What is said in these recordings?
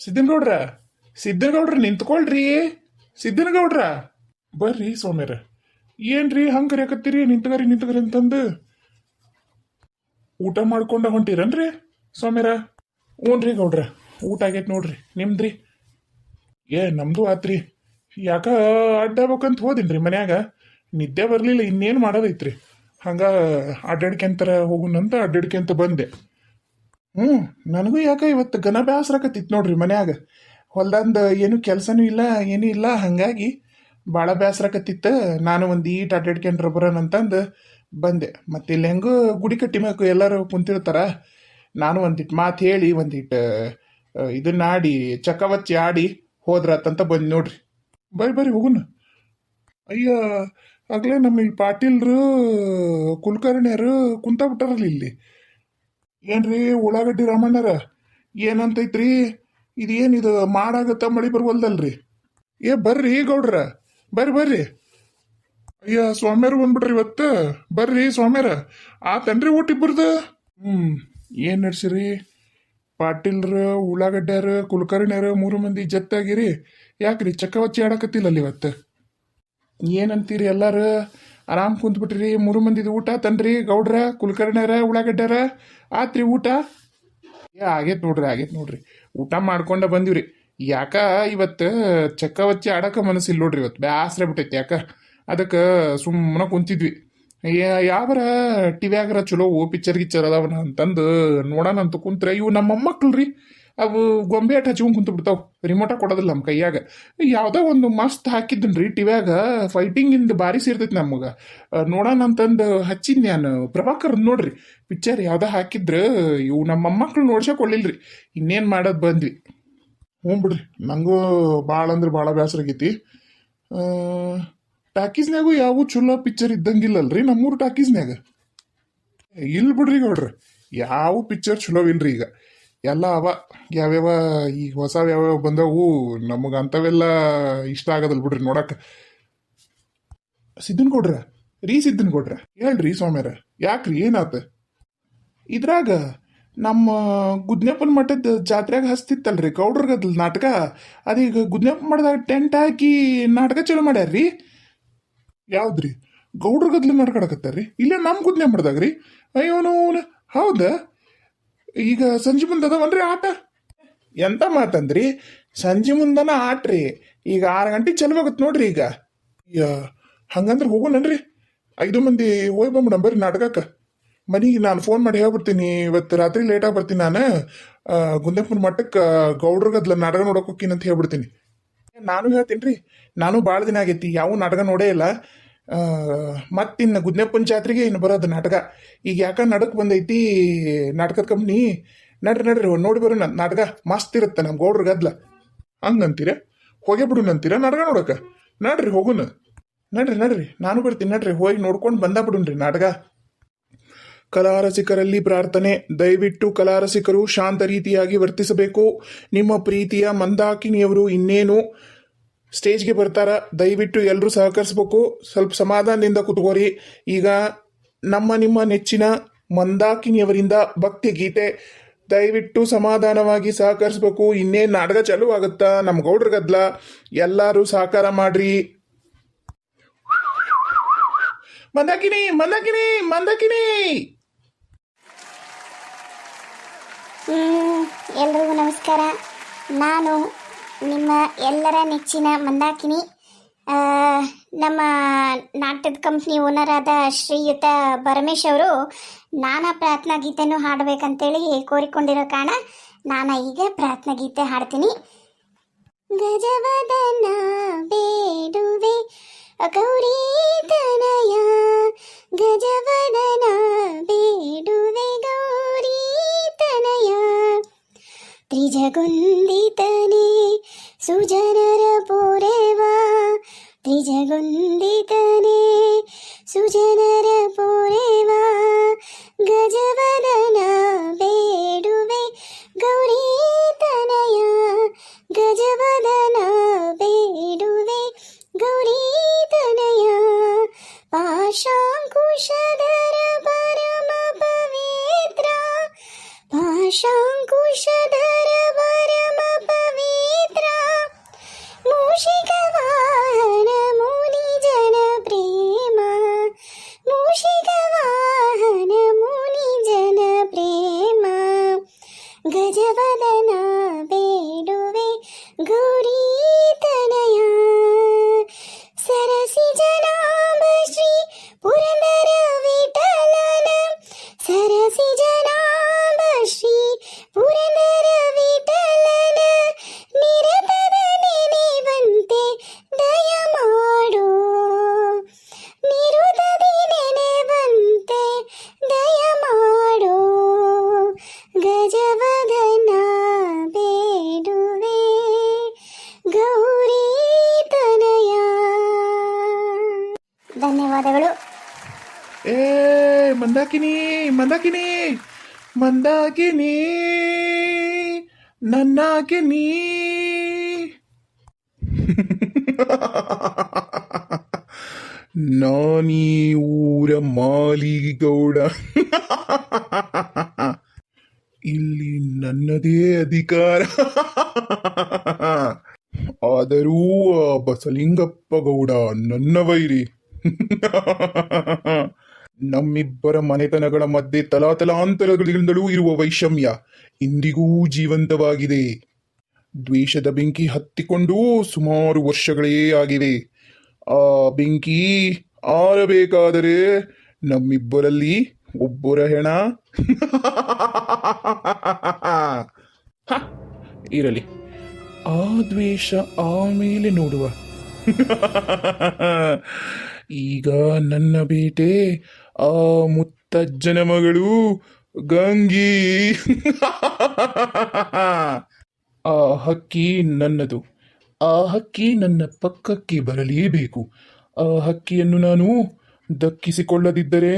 ಸಿದ್ದನಗೌಡ್ರ ಸಿದ್ದನಗೌಡ್ರ ನಿಂತ್ಕೊಳ್ರಿ. ಸಿದ್ದನಗೌಡ್ರ ಬರ್ರಿ ಸೋಮ್ಯಾರ. ಏನ್ರಿ ಹಂಗ ಕರಿಯಾಕತ್ತೀರಿ? ನಿಂತ್ಕರಿ ನಿಂತ್ಕರಿ ಅಂತಂದು ಊಟ ಮಾಡ್ಕೊಂಡ ಹೊಂಟಿರನ್ರಿ ಸೋಮ್ಯಾರ? ಹ್ಞೂನ್ರಿ ಗೌಡ್ರ, ಊಟ ಆಗೈತೆ ನೋಡ್ರಿ. ನಿಮ್ದ್ರಿ? ನಮ್ದು ಆತ್ರಿ. ಯಾಕ ಅಡ್ಡಾಬೇಕಂತ ಹೋದಿನ್ರಿ ಮನ್ಯಾಗ. ನಿದ್ದೆ ಬರಲಿಲ್ಲ, ಇನ್ನೇನು ಮಾಡೋದೈತ್ರಿ. ಹಂಗ ಅಡ್ಡಾಡ್ಕೆಂತರ ಹೋಗುನಂತ ಅಡ್ಡಾಡ್ಕೆಂತ ಬಂದೆ. ನನಗೂ ಯಾಕ ಇವತ್ತು ಘನ ಬೇಸರಾಕತ್ತಿತ್ತು ನೋಡ್ರಿ ಮನ್ಯಾಗ. ಹೊಲ್ದಂದ ಏನು ಕೆಲಸನೂ ಇಲ್ಲ, ಏನೂ ಇಲ್ಲ. ಹಾಗಾಗಿ ಭಾಳ ಬೇಸರಾಕತ್ತಿತ್ತು. ನಾನು ಒಂದು ಈಟ್ ಅಡ್ಡಾಡ್ಕೊಂಡ್ರೆ ಬರೋಣಂತಂದು ಬಂದೆ. ಮತ್ತೆ ಇಲ್ಲಿ ಹೆಂಗೂ ಗುಡಿ ಕಟ್ಟಿ ಮ್ಯಾಕು ಎಲ್ಲರೂ ಕುಂತಿರ್ತಾರ. ನಾನು ಒಂದಿಟ್ಟು ಮಾತು ಹೇಳಿ ಒಂದಿಟ್ಟು ಇದನ್ನ ಆಡಿ ಚಕ್ಕವಚ್ಚಿ ಆಡಿ ಹೋದ್ರತ್ತಂತ ಬಂದು ನೋಡ್ರಿ. ಬರ್ರಿ ಬರ್ರಿ ಹೋಗುನ. ಅಯ್ಯ, ಆಗ್ಲೇ ನಮ್ಮ ಇಲ್ಲಿ ಪಾಟೀಲ್ರು ಕುಲಕರ್ಣಿಯರು ಕುಂತ ಬಿಟ್ಟಾರಲ್ಲ ಇಲ್ಲಿ. ಏನ್ರಿ ಉಳ್ಳಾಗಡ್ಡಿ ರಾಮಣ್ಣರ ಏನಂತೈತ್ರಿ? ಇದೇನಿದು ಮಾಡಾಗತ್ತ ಮಳಿ ಬರ್ವಲ್ದಲ್ರಿ? ಬರ್ರಿ ಗೌಡ್ರ, ಬರ್ರಿ ಬರ್ರಿ. ಅಯ್ಯ ಸ್ವಾಮ್ಯಾರು ಬಂದ್ಬಿಟ್ರಿ ಇವತ್ತು. ಬರ್ರಿ ಸ್ವಾಮ್ಯಾರ. ಆತನ್ರಿ ಊಟ ಇಬ್ಬರ್ದು? ಏನ್ ನಡ್ಸಿರಿ? ಪಾಟೀಲ್ರು ಉಳ್ಳಾಗಡ್ಡ್ಯಾರ ಕುಲಕರ್ಣ್ಯಾರ 3 ಮಂದಿ ಜತ್ತಾಗಿರಿ. ಯಾಕ್ರಿ ಚಕ್ಕವಚ್ಚಿ ಆಡಕತ್ತಿಲ್ಲಲ್ಲಿ ಇವತ್ತು? ಏನಂತೀರಿ ಎಲ್ಲಾರು? ಆರಾಮ್ ಕುಂತ್ಬಿಟ್ರಿ. 3 ಮಂದಿದು ಊಟ ತನ್ರಿ ಗೌಡ್ರ ಕುಲಕರ್ಣ್ಯಾರ ಉಳ್ಳಾಗಡ್ಡ್ಯಾರ. ಆತ್ರಿ ಊಟ? ಆಗೇತ್ ನೋಡ್ರಿ. ಊಟ ಮಾಡ್ಕೊಂಡ ಬಂದಿವ್ರಿ. ಯಾಕ ಇವತ್ತು ಚಕ್ಕವಚ್ಚಿ ಆಡಕ ಮನಸ್ಸಿಲ್ಲ ನೋಡ್ರಿ. ಇವತ್ತು ಬ್ಯಾಸ್ರ ಬಿಟ್ಟೈತಿ ಯಾಕ. ಅದಕ್ಕೆ ಸುಮ್ಮನೆ ಕುಂತಿದ್ವಿ. ಯಾವರ ಟಿವ್ಯಾಗರ ಚಲೋ ಪಿಕ್ಚರ್ ಗಿಚ್ಚರ್ ಅದಾವನ ಅಂತಂದು ನೋಡೋಣ ಅಂತ ಕುಂತ್ರೆ ಇವು ನಮ್ಮ ಮೊಮ್ಮಕ್ಳ್ರಿ. ಅವು ಗೊಂಬೆ ಆಟ ಹಚ್ಕೊಂಡ್ ಕುಂತು ಬಿಡ್ತಾವ. ರಿಮೋಟ ಕೊಡೋದಿಲ್ಲ ನಮ್ಮ ಕೈಯಾಗ. ಯಾವುದೋ ಒಂದು ಮಸ್ತ್ ಹಾಕಿದ್ದನ್ರಿ ಟಿವ್ಯಾಗ. ಫೈಟಿಂಗಿಂದ ಬಾರಿ ಸೇರ್ತೈತಿ ನಮಗೆ. ನೋಡೋಣ ಅಂತಂದು ಹಚ್ಚಿದ್ ನಾನು. ಪ್ರಭಾಕರ್ ನೋಡ್ರಿ ಪಿಕ್ಚರ್ ಯಾವ್ದೋ ಹಾಕಿದ್ರ ಇವು ನಮ್ಮ ಮೊಮ್ಮಕ್ಳು ನೋಡ್ಸಕೊಳ್ಲಿಲ್ರಿ. ಇನ್ನೇನು ಮಾಡೋದು ಬಂದ್ವಿ. ಬಿಡ್ರಿ, ನಂಗೂ ಭಾಳ ಅಂದ್ರೆ ಭಾಳ ಬೇಸರ ಆಗೈತಿ. ಟಾಕೀಸ್ನಾಗೂ ಯಾವ ಚಲೋ ಪಿಕ್ಚರ್ ಇದ್ದಂಗಿಲ್ಲಲ್ರಿ ನಮ್ಮೂರು ಟಾಕೀಸ್ನ್ಯಾಗ. ಇಲ್ಲಿ ಬಿಡ್ರಿ ಗೌಡ್ರಿ, ಯಾವ ಪಿಕ್ಚರ್ ಚಲೋ ಇಲ್ರಿ ಈಗ. ಎಲ್ಲ ಅವ ಯಾವ್ಯಾವ ಈಗ ಹೊಸವು ಯಾವ್ಯಾವ ಬಂದವು. ನಮಗೆ ಅಂಥವೆಲ್ಲ ಇಷ್ಟ ಆಗೋದಲ್ ಬಿಡ್ರಿ ನೋಡಕ್ಕೆ. ಸಿದ್ದನಗೌಡ್ರ ಸಿದ್ದನಗೌಡ್ರ ಹೇಳ್ರಿ ಸ್ವಾಮ್ಯಾರ, ಯಾಕ್ರಿ ಏನಾತ? ಇದ್ರಾಗ ನಮ್ಮ ಗುದ್ನೆಪ್ಪನ ಮಠದ ಜಾತ್ರೆಗೆ ಹಚ್ತಿತ್ತಲ್ರಿ ಗೌಡ್ರಗದ್ಲ ನಾಟಕ. ಅದೀಗ ಗುದ್ನೆಪ್ಪ ಮಠದಾಗ ಟೆಂಟ್ ಹಾಕಿ ನಾಟಕ ಚಲೋ ಮಾಡ್ಯಾರ್ರಿ. ಯಾವ್ದ್ರಿ? ಗೌಡ್ರಗದ್ಲ ನಾಟಕ ಆಡಕತ್ತಾರ್ರಿ ಇಲ್ಲೇ ನಮ್ಮ ಗುದ್ನೆ ಮಠದಾಗ್ರಿ. ಅಯ್ಯೋನು ಹೌದಾ? ಈಗ ಸಂಜೆ ಮುಂದೆ ಅದಾವನ್ರಿ ಆಟ? ಎಂತ ಮಾತಂದ್ರಿ? ಸಂಜೆ ಮುಂದನ ಆಟ್ರಿ. ಈಗ 6 ಗಂಟೆಗೆ ಚಲೋ ಆಗುತ್ತೆ ನೋಡ್ರಿ ಈಗ. ಹಂಗಂದ್ರೆ ಹೋಗೋಣನ್ರಿ. 5 ಮಂದಿ ಹೋಗಿ ಬಂದ್ಬಿಡ ಬರ್ರಿ ನಾಟಕಕ್ಕೆ. ಮನೆಗೆ ನಾನು ಫೋನ್ ಮಾಡಿ ಹೇಳ್ಬಿಡ್ತೀನಿ. ಇವತ್ತು ರಾತ್ರಿ ಲೇಟಾಗಿ ಬರ್ತೀನಿ ನಾನು. ಗುಂದೆಪ್ಪನ ಮಠಕ್ಕೆ ಗೌಡ್ರಗದ್ಲ ನಾಟಕ ನೋಡೋಕೆ ಹೋಗ್ತೀನಿ ಅಂತ ಹೇಳ್ಬಿಡ್ತೀನಿ. ನಾನು ಹೇಳ್ತೀನಿ ರೀ. ನಾನು ಭಾಳ ದಿನ ಆಗೈತಿ ಯಾವ ನಾಟಕ ನೋಡೇ ಇಲ್ಲ. ಮತ್ತಿನ್ನು ಗುದ್ನೆಪ್ಪನ ಜಾತ್ರೆಗೆ ಇನ್ನು ಬರೋದು ನಾಟಕ. ಈಗ ಯಾಕ ನಡಕ್ ಬಂದೈತಿ ನಾಟಕದ ಕಂಪ್ನಿ. ನಡ್ರಿ ನೋಡಿ ಬರೋಣ ನಾಟಕ. ಮಸ್ತ್ ಇರುತ್ತೆ ನಮ್ಮ ಗೌಡ್ರ ಗದ್ಲ. ಹಂಗಂತೀರ? ಹೋಗೇ ಬಿಡುನಂತೀರ ನಾಟಕ ನೋಡಕ? ನಡ್ರಿ ಹೋಗುನ. ನಡ್ರಿ ನಾನು ಬರ್ತೀನಿ. ನಡ್ರಿ ಹೋಗಿ ನೋಡ್ಕೊಂಡು ಬಂದ ಬಿಡುನ್ರಿ ನಾಟಕ. ಕಲಾರಸಿಕರಲ್ಲಿ ಪ್ರಾರ್ಥನೆ. ದಯವಿಟ್ಟು ಕಲಾರಸಿಕರು ಶಾಂತ ರೀತಿಯಾಗಿ ವರ್ತಿಸಬೇಕು. ನಿಮ್ಮ ಪ್ರೀತಿಯ ಮಂದಾಕಿನಿಯವರು ಇನ್ನೇನು ಸ್ಟೇಜ್ಗೆ ಬರ್ತಾರ. ದಯವಿಟ್ಟು ಎಲ್ಲರೂ ಸಹಕರಿಸ್ಬೇಕು. ಸ್ವಲ್ಪ ಸಮಾಧಾನದಿಂದ ಕೂತ್ಕೋರಿ. ಈಗ ನಿಮ್ಮ ನೆಚ್ಚಿನ ಮಂದಾಕಿನಿಯವರಿಂದ ಭಕ್ತಿ ಗೀತೆ. ದಯವಿಟ್ಟು ಸಮಾಧಾನವಾಗಿ ಸಹಕರಿಸ್ಬೇಕು. ಇನ್ನೇನು ನಾಟಕ ಚಾಲು ಆಗುತ್ತಾ ನಮ್ಮ ಗೌಡ್ರ ಗದ್ಲ. ಎಲ್ಲರೂ ಸಹಕಾರ ಮಾಡ್ರಿ. ಮಂದಾಕಿನಿ ಮಂದಾಕಿನಿ ಮಂದಾಕಿನಿ. ಎಲ್ರಿಗೂ ನಮಸ್ಕಾರ. ನಾನು ನಿಮ್ಮ ಎಲ್ಲರ ನೆಚ್ಚಿನ ಮಂದಾಕಿನಿ. ನಮ್ಮ ನಾಟಕದ ಕಂಪ್ನಿ ಓನರ್ ಆದ ಶ್ರೀಯುತ ಪರಮೇಶ್ ಅವರು ನಾನಾ ಪ್ರಾರ್ಥನಾ ಗೀತೆಯನ್ನು ಹಾಡಬೇಕಂತೇಳಿ ಕೋರಿಕೊಂಡಿರೋ ಕಾರಣ ನಾನು ಈಗ ಪ್ರಾರ್ಥನಾ ಗೀತೆ ಹಾಡ್ತೀನಿ. ಗಜವದನ ಬೇಡುವೆ ಗೌರಿ ತನಯ, ಗಜವದನ ಬೇಡುವೆ ಗೌರಿ ತನಯ, ತ್ರಿಜಗುಂದಿತನೇ ಸುಜನರ ಪೂರೆವ, ತ್ರಿಜಗುಂದಿತನೇ ಸುಜನರ ಪೂರೆವ, ಗಜವದನ ಬೇಡುವೆ ಗೌರಿ ತನಯ, ಗಜವದನ ಬೇಡುವೆ ಗೌರಿ ತನಯ, ಪಾಶಾಂಕುಶಧರ ಪರಮ ಪವಿತ್ರ, ಪಾಶಾಂಕುಶಧರ ಪರಮ ಪವಿತ್ರ, ಗಜವದನ ಬೇಡುವೆ ಗೌರಿ ತನಯ ಸರಸಿ ಜನಾಭ ಶ್ರೀ ಪುರಂದರ ವಿಠಲನ ಸರಸಿ ಜನಾಭ ಶ್ರೀ ಪುರಂದರ ವಿಠಲನ ನಿರತದ ನೆನೆವಂತೆ ದಯ ಮಾಡು ನಿರುತದಿ ನೆನೆವಂತೆ ದಯ ಮಾಡು ಗಜವದನ ಬೇಡುವೆ ಗೌರಿ ತನಯ. ಧನ್ಯವಾದಗಳು. ಏ ಮಂದಾಕಿನಿ ಮಂದಾಕಿನಿ ಮಂದಾಕಿನಿ ನನ್ನಾಕಿನಿ. ನಾನೀ ಊರ ಮಾಲಿಗೌಡ. ಇಲ್ಲಿ ನನ್ನದೇ ಅಧಿಕಾರ. ಆದರೂ ಆ ಬಸಲಿಂಗಪ್ಪ ಗೌಡ ನನ್ನ ವೈರಿ. ನಮ್ಮಿಬ್ಬರ ಮನೆತನಗಳ ಮಧ್ಯೆ ತಲಾತಲಾಂತರಗಳಿಂದಲೂ ಇರುವ ವೈಷಮ್ಯ ಇಂದಿಗೂ ಜೀವಂತವಾಗಿದೆ. ದ್ವೇಷದ ಬೆಂಕಿ ಹತ್ತಿಕೊಂಡು ಸುಮಾರು ವರ್ಷಗಳೇ ಆಗಿವೆ. ಆ ಬೆಂಕಿ ಆರಬೇಕಾದರೆ ನಮ್ಮಿಬ್ಬರಲ್ಲಿ ಒಬ್ಬರ ಹೆಣ ಇರಲಿ. ಆ ದ್ವೇಷ ಆಮೇಲೆ ನೋಡುವ. ಈಗ ನನ್ನ ಬೇಟೆ ಆ ಮುತ್ತಜ್ಜನ ಮಗಳು ಗಂಗಿ. ಆ ಹಕ್ಕಿ ನನ್ನದು. ಆ ಹಕ್ಕಿ ನನ್ನ ಪಕ್ಕಕ್ಕೆ ಬರಲೇಬೇಕು. ಆ ಹಕ್ಕಿಯನ್ನು ನಾನು ದಕ್ಕಿಸಿಕೊಳ್ಳದಿದ್ದರೆ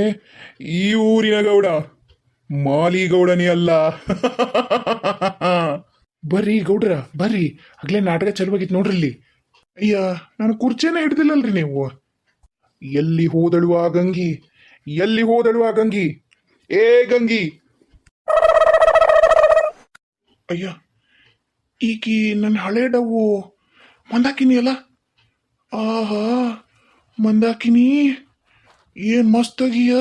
ಈ ಊರಿನ ಗೌಡ ಮಾಲಿಗೌಡನೇ ಅಲ್ಲ. ಬರ್ರಿ ಗೌಡ್ರ ಬರ್ರಿ, ಆಗ್ಲೇ ನಾಟಕ ಚಲುವಾಗಿತ್ತು ನೋಡ್ರಲ್ಲಿ. ಅಯ್ಯ, ನಾನು ಕುರ್ಚಿನ ಹಿಡ್ದಿಲ್ಲಲ್ರಿ ನೀವು. ಎಲ್ಲಿ ಹೋದಳು ಆ ಗಂಗಿ, ಎಲ್ಲಿ ಹೋದಳು ಆ ಗಂಗಿ? ಏ ಗಂಗಿ! ಅಯ್ಯ, ಈಕಿ ನನ್ನ ಹಳೆ ಡವ್ವು ಮಂದಾಕಿನಿ ಅಲ್ಲ. ಆಹಾ, ಮಂದಾಕಿನಿ ಏನ್ ಮಸ್ತಾಗಿಯ.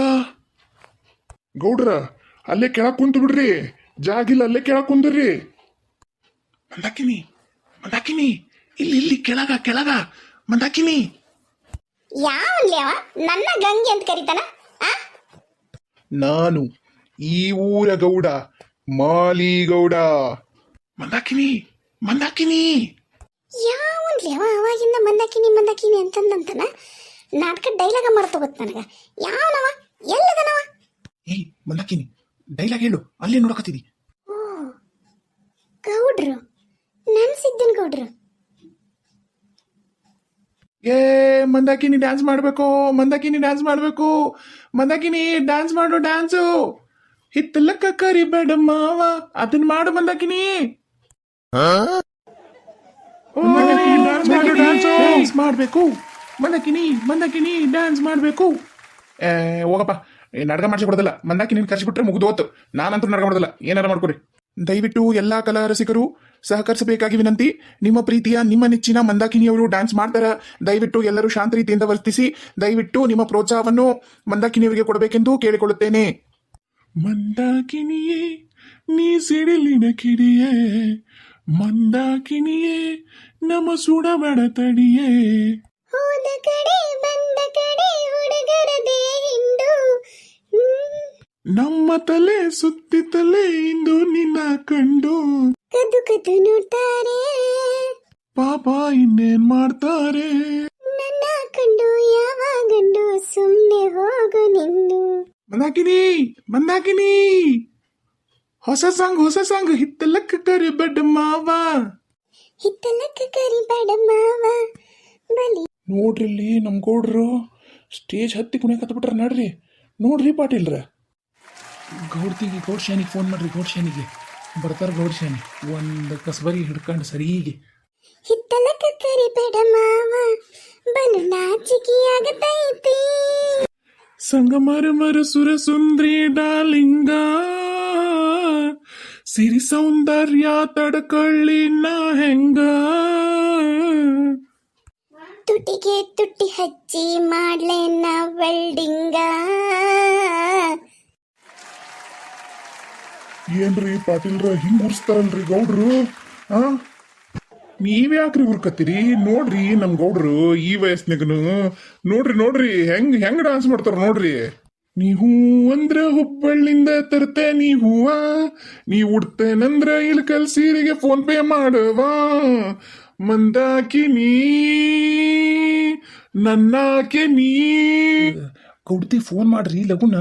ಗೌಡ್ರ ಅಲ್ಲೇ ಕೆಳಕ್ ಕುಂತು ಬಿಡ್ರಿ, ಜಾಗಿಲ್ಲ, ಅಲ್ಲೇ ಕೆಳಕ್ ಕುಂದ್ರಿ. ಮಂದಾಕಿನಿ ಮಂದಾಕಿನಿ, ಇಲ್ಲಿ ಇಲ್ಲಿ ಕೆಳಗ ಕೆಳಗ ಮಂದಾಕಿನಿ. ಯಾವನ್ಲಿ ಅವ ನನ್ನ ಗಂಗೆ ಅಂತ ಕರೀತಾನ? ನಾನು ಈ ಊರ ಗೌಡ ಮಾಲಿಗೌಡ. ಮಂದಾಕಿನಿ ಮಂದಾಕಿನಿ. ಯಾವನ್ಲಿ ಅವ ಅವಾಗಿಂದ ಮಂದಾಕಿನಿ ಮಂದಾಕಿನಿ ಅಂತಂದಂತನ ನಾಟಕ ಡೈಲಾಗ ಮರ್ತೋಗತ್ ನನಗ. ಯಾವನವ, ಎಲ್ಲದನವ? ಏಯ್ ಮಂದಾಕಿನಿ, ಡೈಲಾಗ್ ಹೇಳು, ಅಲ್ಲೇ ನೋಡಕತ್ತಿದಿ. ಓ, ಗೌಡ್ರು, ನನ್ ಸಿದ್ದನ್ ಗೌಡ್ರು. ಏ ಮಂದಾಕಿನಿ ಡ್ಯಾನ್ಸ್ ಮಾಡ್ಬೇಕು, ಮಂದಾಕಿನಿ ಡ್ಯಾನ್ಸ್ ಮಾಡ್ಬೇಕು, ಮಂದಾಕಿನಿ ಡ್ಯಾನ್ಸ್ ಮಾಡು, ಡ್ಯಾನ್ಸು. ಹಿತ್ತಲಕ್ಕ ಕರಿಬೇಡ ಮಾವ, ಅದನ್ನ ಮಾಡು ಮಂದಾಕಿನಿ. ಡ್ಯಾನ್ಸ್ ಮಾಡ್ಬೇಕು ಮಂದಾಕಿನಿ, ಮಂದಾಕಿನಿ ಡ್ಯಾನ್ಸ್ ಮಾಡ್ಬೇಕು. ಹೋಗಪ್ಪ, ನಾಟಕ ಮಾಡಿಸಿ ಕೊಡೋದಲ್ಲ. ಮಂದಾಕಿನಿ ಕರ್ಸಿಬಿಟ್ರೆ ಮುಗಿದೋತು. ನಾನಂತೂ ನಾಟಕ ಮಾಡೋದಲ್ಲ, ಏನಾರ ಮಾಡ್ಕೊರಿ. ದಯವಿಟ್ಟು ಎಲ್ಲಾ ಕಲಾ ರಸಿಕರು ಸಹಕರಿಸಬೇಕಾಗಿ ವಿನಂತಿ. ನಿಮ್ಮ ಪ್ರೀತಿಯ ನಿಮ್ಮ ನೆಚ್ಚಿನ ಮಂದಾಕಿನಿಯವರು ಡ್ಯಾನ್ಸ್ ಮಾಡ್ತಾರ. ದಯವಿಟ್ಟು ಎಲ್ಲರೂ ಶಾಂತ ರೀತಿಯಿಂದ ವರ್ತಿಸಿ. ದಯವಿಟ್ಟು ನಿಮ್ಮ ಪ್ರೋತ್ಸಾಹವನ್ನು ಮಂದಾಕಿನಿಯವರಿಗೆ ಕೊಡಬೇಕೆಂದು ಕೇಳಿಕೊಳ್ಳುತ್ತೇನೆ. ಮಂದಾಕಿನಿಯೇ ನೀ ಸಿಡಿಲಿನ ಕಿಡಿಯೇ, ಮಂದಾಕಿನಿಯೇ ನಮ್ಮ ಸುಡಬೇಡ ತಡಿಯೇ. ಹೋದ ಕಡೆ ಬಂದ ಕಡೆ ಹುಡುಗರದೇ ಹಿಂಡು. ನಮ್ಮ ತಲೆ ಸುತ್ತಿತಲೆ ಇಂದು ನಿನ್ನ ಕಂಡು ಕದ್ದು ಕದ್ದು ನೋಡ್ತಾರೆ, ಪಾಪ ಇನ್ನೇನ್ ಮಾಡ್ತಾರೆ. ನನ್ನ ಕಂಡು ಯಾವ ಗಂಡು ಸುಮ್ನೆ ಹೋಗು ನಿಂದು. ಮಂದಾಕಿನಿ ಮಂದಾಕಿನಿ, ಹೊಸ ಸಾಂಗ್ ಹಿತ್ತಲಕ್ಕ ಕರಿಬೇಡ ಮಾವ. ಹಿತ್ತಲಕ್ಕ ಕರಿಬೇಡ ಮಾವ ಬಲಿ. ನೋಡ್ರಿಲ್ಲಿ ನಮ್ ಗೌಡ್ರು ಸ್ಟೇಜ್ ಹತ್ತಿ ಕುಣಿಯಕ್ ಹತ್ಬಿಟ್ರ. ನಡ್ರಿ ನೋಡ್ರಿ ಪಾಟೀಲ್ರ. ಗೌಡ್ತಿಗೆ ಗೌಡ್ಶಾನಿಗೆ ಫೋನ್ ಮಾಡ್ರಿ. ಗೌಡ್ಶಾನಿಗೆ ಬರ್ತಾರ. ಗೌಡ್ಶಾನಿ ಒಂದು ಕಸಬರಿ ಹಿಡ್ಕೊಂಡು ಸರಿಗೆ. ಹಿತ್ತಲಕ್ಕ ಕರಿಬೇಡ ಮಾವ ಬಲು ನಾಚಿಕೆಯಾಗತೈತಿ. ಸಂಗಮರ ಸುರ ಸುಂದ್ರಿ ಡಾಲಿಂಗ, ಸಿರಿ ಸೌಂದರ್ಯ ತಡ್ಕೊಳ್ಳಿ ನಾ ಹೆಂಗ. ತುಟಿಗೆ ತುಟಿ ಹಚ್ಚಿ ಮಾಡ್ಲೇನ ವೆಲ್ಡಿಂಗ. ಏನ್ರಿ ಪಾಟೀಲ್ರ ಹಿಂಗ್ ಉರ್ಸ್ತಾರಲ್ರಿ ಗೌಡ್ರು ಆ ನೀವ್ಯಾಕ್ರಿ ಉರ್ಕತ್ತೀರಿ ನೋಡ್ರಿ ನಮ್ ಗೌಡ್ರು ಈ ವಯಸ್ಸಿನಾಗನು ನೋಡ್ರಿ ಹೆಂಗ್ ಹೆಂಗ್ ಡಾನ್ಸ್ ಮಾಡ್ತಾರ ನೋಡ್ರಿ ನೀ ಹೂ ಅಂದ್ರ ಹುಬ್ಬಳ್ಳಿಂದ ತರ್ತೆ ನೀ ಹೂವ ನೀ ಉಡ್ತೇನಂದ್ರ ಇಲ್ಕಲ್ ಸೀರೆಗೆ ಫೋನ್ ಪೇ ಮಾಡುವ ಮಂದಾಕಿನಿ ನನ್ನಾಕೆ ನೀ ಗೌಡ್ತಿ ಫೋನ್ ಮಾಡ್ರಿ ಲಗುನ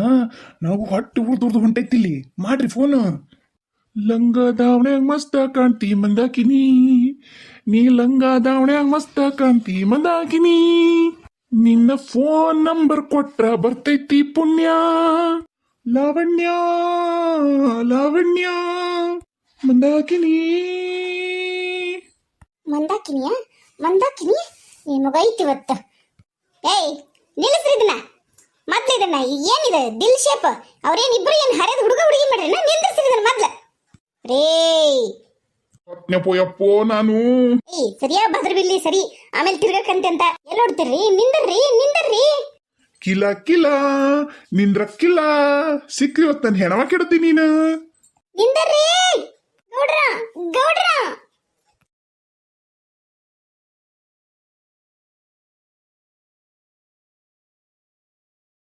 ನಾವು ಹೊಟ್ಟು ಉಳ್ದುರ್ದು ಹೊಂಟೈತಿಲ್ಲಿ ಮಾಡ್ರಿ ಫೋನ್ ಲಂಗ ದಾವಣ್ಯಾಗ ಮಸ್ತ ಕಾಣ್ತಿ ಮಂದಾಕಿನಿ ನೀ ಲಂಗ ದಾವಣ್ಯಾಗ ಮಸ್ತ ಕಾಣ್ತಿ ಮಂದಾಕಿನಿ ನಿನ್ನ ಫೋನ್ ನಂಬರ್ ಕೊಟ್ರ ಬರ್ತೈತಿ ಪುಣ್ಯ ಲಾವಣ್ಯ ಲಾವಣ್ಯ ಮಂದಾಕಿನಿ ಮಂದಾಕಿನಿಯ ಮಂದಾಕಿನಿ ನಿನ್ ಮಗ ಐತಿ ಇವತ್ತ. ಏಯ್ ನಿಲ್ಲಿಸ್ರಿ ಇದನ್ನ ಮೊದ್ಲು ಇದನ್ನ ಏನಿದೆ ದಿಲ್ ಶೇಪ್ ಅವ್ರೇನ್ ಇಬ್ರು ಏನ್ ಹರಿದ ಹುಡುಗ ಹುಡುಗಿ ಮಾಡ್ರಿ ನಿಂದಿರ್ಸಿರಿ ಇದನ್ನ ಮೊದ್ಲ ರೇ. ಯಪ್ಪೋ ನಾನು ಏಯ್ ಸರಿಯಾ ಭದ್ರ ಬಿಲ್ಲಿ ಸರಿ ಆಮೇಲೆ ತಿರ್ಗಕ್ಕಂತೆ ಅಂತ ಎಲ್ಲಿ ನೋಡ್ತಿರ್ರಿ ನಿಂದರ್ರಿ ಕಿಲ ಕಿಲ ನಿಂದ್ರಕ್ಕಿಲ್ಲ ಸಿಕ್ರಿ ಹೊತ್ತ ನನ್ ಹೆಣವ ಕೆಡತಿ ನೀನು ನಿಂದರ್ರಿ ಗೌಡ್ರ ಗೌಡ್ರ